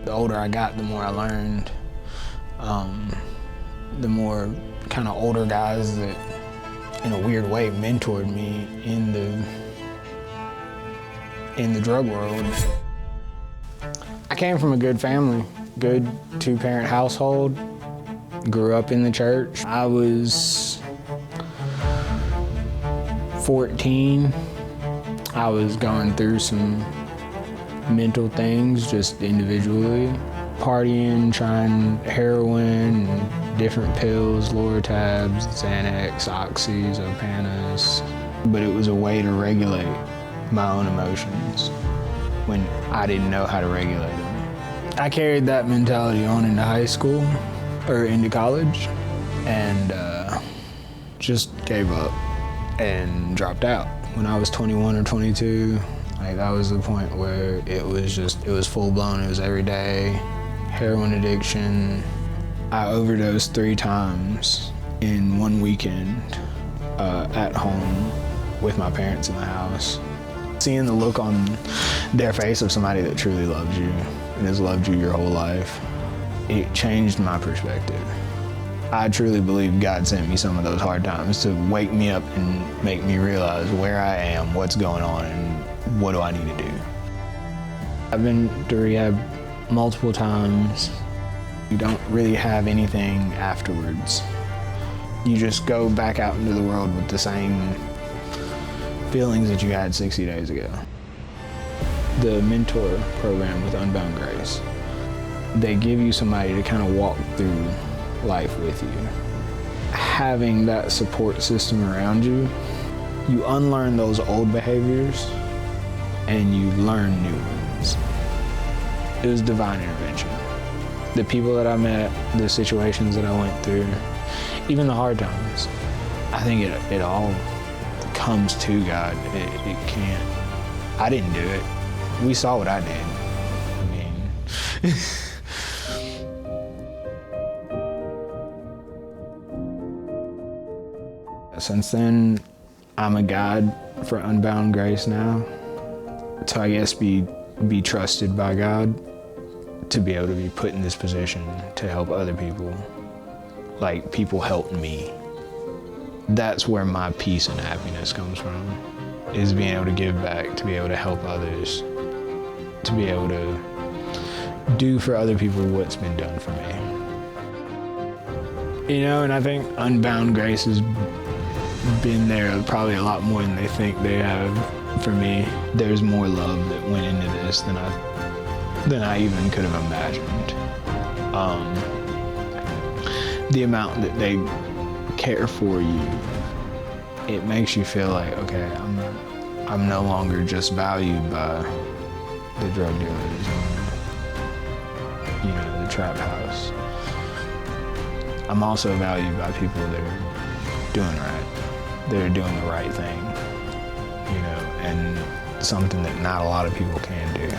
The older I got, the more I learned. The more kind of older guys that, in a weird way, mentored me in the drug world. I came from a good family, good 2-parent household, grew up in the church. I was 14. I was going through some mental things just individually, partying, trying heroin, and different pills, Loratabs, Xanax, Oxys, Opanas. But it was a way to regulate my own emotions when I didn't know how to regulate them. I carried that mentality on into high school, or into college, and just gave up and dropped out. When I was 21 or 22, that was the point where it was full blown. It was every day, heroin addiction. I overdosed 3 times in one weekend at home with my parents in the house. Seeing the look on their face of somebody that truly loves you and has loved you your whole life, it changed my perspective. I truly believe God sent me some of those hard times to wake me up and make me realize where I am, what's going on, and what do I need to do. I've been to rehab multiple times. You don't really have anything afterwards. You just go back out into the world with the same feelings that you had 60 days ago. The mentor program with Unbound Grace, they give you somebody to kind of walk through life with you. Having that support system around you, you unlearn those old behaviors and you learn new ones. It was divine intervention. The people that I met, the situations that I went through, even the hard times, I think it all comes to God. It can't. I didn't do it. We saw what I did. I mean, since then, I'm a guide for Unbound Grace now. So I guess be trusted by God to be able to be put in this position to help other people, like people helped me. That's where my peace and happiness comes from, is being able to give back, to be able to help others, to be able to do for other people what's been done for me. You know, and I think Unbound Grace has been there probably a lot more than they think they have for me. There's more love that went into this than I even could have imagined. The amount that they care for you, it makes you feel like, okay, I'm no longer just valued by the drug dealers and, the trap house. I'm also valued by people that are doing right. They're doing the right thing, and something that not a lot of people can do.